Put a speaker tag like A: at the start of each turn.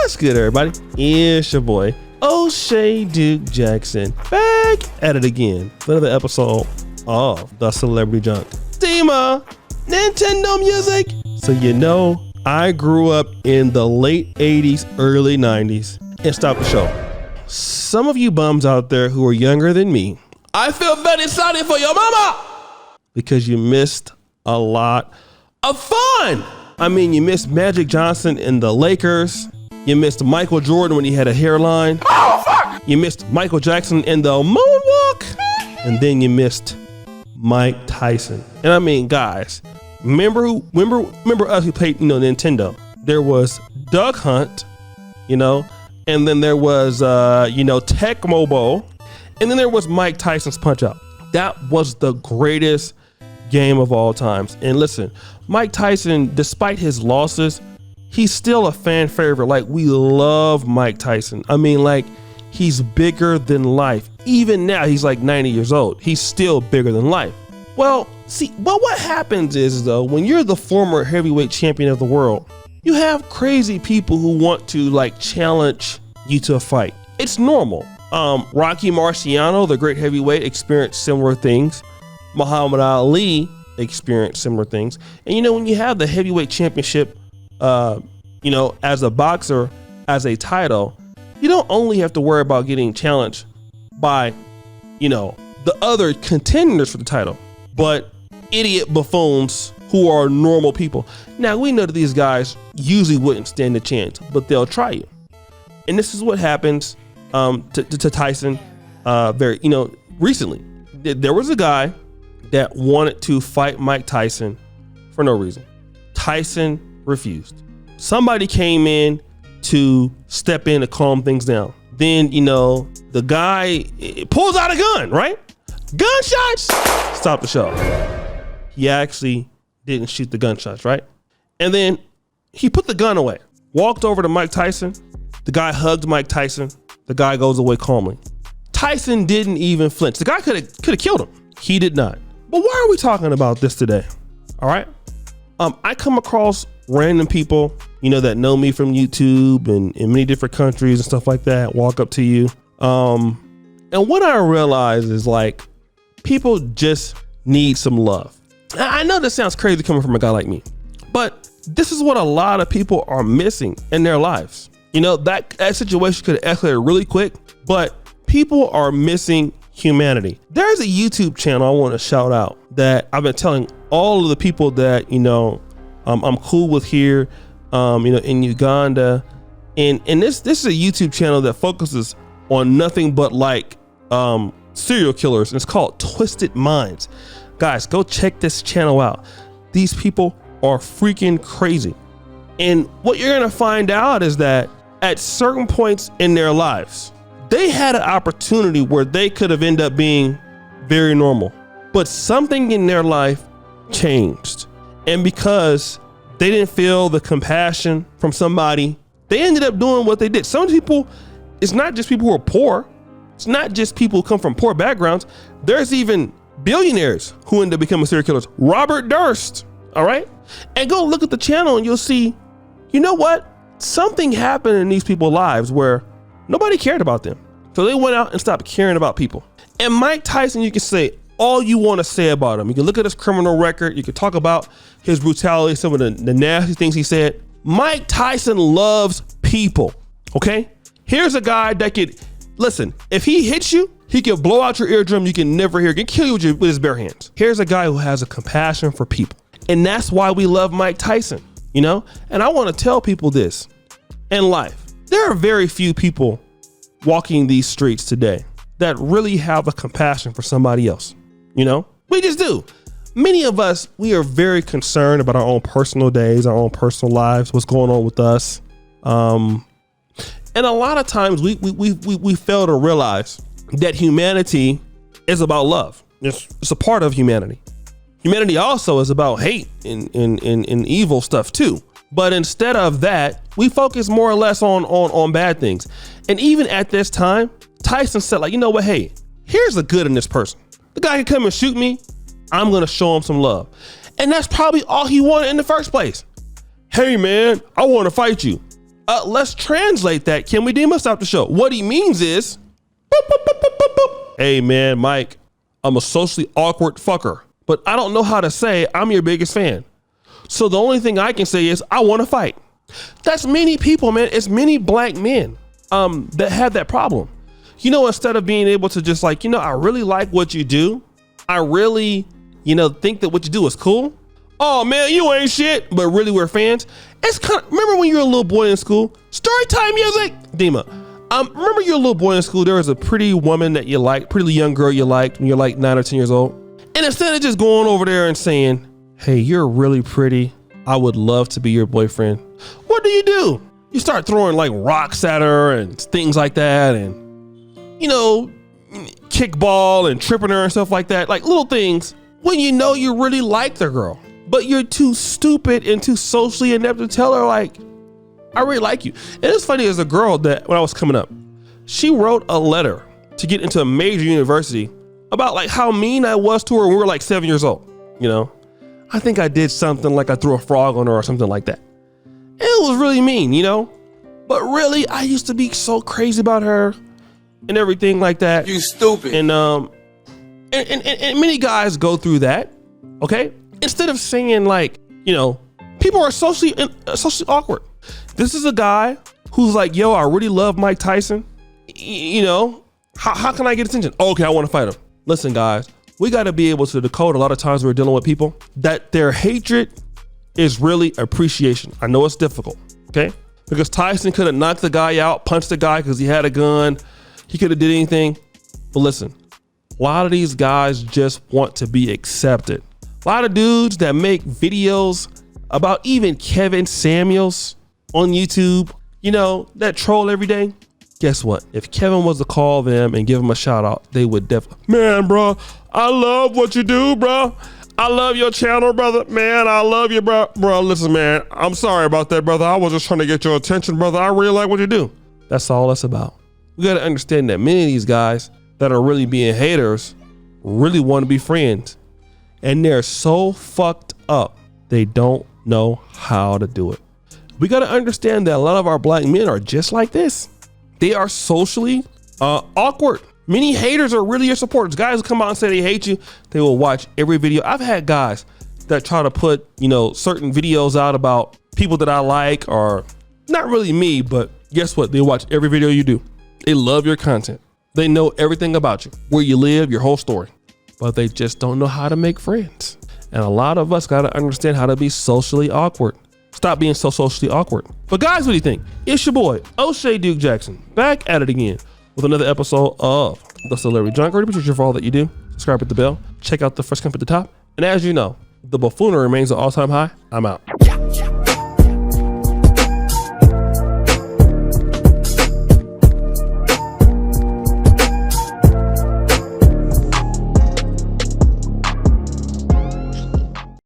A: What's good, everybody? It's your boy, O'Shea Duke Jackson, back at it again for another episode of the Celebrity Junk. Steamer, Nintendo music. So you know, I grew up in the late 80s, early 90s, and stop the show. Some of you bums out there who are younger than me, I feel very sorry for your mama because you missed a lot of fun. I mean, you missed Magic Johnson in the Lakers. You missed Michael Jordan when he had a hairline. Oh, fuck! You missed Michael Jackson in the moonwalk. And then you missed Mike Tyson. And I mean, guys, remember us who played, Nintendo? There was Duck Hunt, and then there was, Tecmo Bowl. And then there was Mike Tyson's Punch-Out. That was the greatest game of all times. And listen, Mike Tyson, despite his losses, he's still a fan favorite. Like, we love Mike Tyson. I mean, like, he's bigger than life. Even now, he's like 90 years old. He's still bigger than life. Well, see, but what happens is, though, when you're the former heavyweight champion of the world, you have crazy people who want to, like, challenge you to a fight. It's normal. Rocky Marciano, the great heavyweight, experienced similar things. Muhammad Ali experienced similar things. And, when you have the heavyweight championship, as a boxer, as a title, you don't only have to worry about getting challenged by, the other contenders for the title, but idiot buffoons who are normal people. Now, we know that these guys usually wouldn't stand a chance, but they'll try you. And this is what happens to Tyson recently. There was a guy that wanted to fight Mike Tyson for no reason. Tyson refused. Somebody came in to step in to calm things down. Then, the guy pulls out a gun, right? Gunshots! Stop the show. He actually didn't shoot the gunshots, right? And then he put the gun away, walked over to Mike Tyson. The guy hugged Mike Tyson. The guy goes away calmly. Tyson didn't even flinch. The guy could have killed him. He did not. But why are we talking about this today? All right. I come across random people, that know me from YouTube and in many different countries and stuff like that, walk up to you. And what I realize is, like, people just need some love. I know this sounds crazy coming from a guy like me, but this is what a lot of people are missing in their lives. That situation could have escalated really quick, but people are missing humanity. There's a YouTube channel I want to shout out that I've been telling all of the people that, I'm cool with here, in Uganda. And this is a YouTube channel that focuses on nothing but serial killers. And it's called Twisted Minds. Guys, go check this channel out. These people are freaking crazy. And what you're going to find out is that at certain points in their lives, they had an opportunity where they could have ended up being very normal, but something in their life changed. And because they didn't feel the compassion from somebody, they ended up doing what they did. Some people, it's not just people who are poor. It's not just people who come from poor backgrounds. There's even billionaires who end up becoming serial killers. Robert Durst, all right? And go look at the channel and you'll see, you know what? Something happened in these people's lives where nobody cared about them. So they went out and stopped caring about people. And Mike Tyson, you can say all you want to say about him. You can look at his criminal record. You can talk about his brutality, some of the nasty things he said. Mike Tyson loves people, okay? Here's a guy that could, listen, if he hits you, he can blow out your eardrum. You can never hear, he can kill you with his bare hands. Here's a guy who has a compassion for people. And that's why we love Mike Tyson, And I want to tell people this. In life, there are very few people walking these streets today that really have a compassion for somebody else. We just do. Many of us, we are very concerned about our own personal days, our own personal lives, what's going on with us. And a lot of times we fail to realize that humanity is about love. It's a part of humanity. Humanity also is about hate and evil stuff too. But instead of that, we focus more or less on bad things. And even at this time, Tyson said, like, you know what? Hey, here's the good in this person. The guy can come and shoot me. I'm going to show him some love. And that's probably all he wanted in the first place. Hey, man, I want to fight you. Let's translate that. Can we, Dima? Stop the show. What he means is, boop, boop, boop, boop, boop, boop. Hey man, Mike, I'm a socially awkward fucker, but I don't know how to say I'm your biggest fan. So the only thing I can say is I want to fight. That's many people, man. It's many black men that have that problem. You know, instead of being able to just like, you know, I really like what you do. I really, you know, think that what you do is cool. Oh man, you ain't shit, but really we're fans. It's kind of, remember when you were a little boy in school? Story time music. Dima, remember you're a little boy in school, there was a pretty woman that you liked, pretty young girl you liked when you're like 9 or 10 years old. And instead of just going over there and saying, hey, you're really pretty, I would love to be your boyfriend, what do? You start throwing like rocks at her and things like that, and, you know, kickball and tripping her and stuff like that, like little things when you know you really like the girl, but you're too stupid and too socially inept to tell her like, I really like you. And it's funny, as a girl that when I was coming up, she wrote a letter to get into a major university about like how mean I was to her when we were like 7 years old. You know, I think I did something like I threw a frog on her or something like that. It was really mean, you know, but really I used to be so crazy about her and everything like that.
B: You stupid.
A: And many guys go through that. Okay. Instead of saying like, you know, people are socially awkward. This is a guy who's like, yo, I really love Mike Tyson. You know, how can I get attention? Okay, I want to fight him. Listen, guys, we got to be able to decode a lot of times we're dealing with people that their hatred is really appreciation. I know it's difficult, okay? Because Tyson could have knocked the guy out, punched the guy because he had a gun. He could have did anything. But listen, a lot of these guys just want to be accepted. A lot of dudes that make videos about even Kevin Samuels on YouTube, you know, that troll every day. Guess what? If Kevin was to call them and give them a shout out, they would definitely, man, bro, I love what you do, bro. I love your channel, brother. Man, I love you, bro. Bro, listen, man, I'm sorry about that, brother. I was just trying to get your attention, brother. I really like what you do. That's all that's about. We got to understand that many of these guys that are really being haters really want to be friends. And they're so fucked up, they don't know how to do it. We got to understand that a lot of our black men are just like this. They are socially awkward. Many haters are really your supporters. Guys who come out and say they hate you, they will watch every video. I've had guys that try to put, you know, certain videos out about people that I like, or not really me, but guess what? They watch every video you do. They love your content. They know everything about you, where you live, your whole story, but they just don't know how to make friends. And a lot of us got to understand how to be socially awkward. Stop being so socially awkward. But guys, what do you think? It's your boy, O'Shea Duke Jackson, back at it again with another episode of The Celebrity Junk. I appreciate you for all that you do. Subscribe, hit the bell, check out the first comment at the top. And as you know, the buffoonery remains an all-time high. I'm out.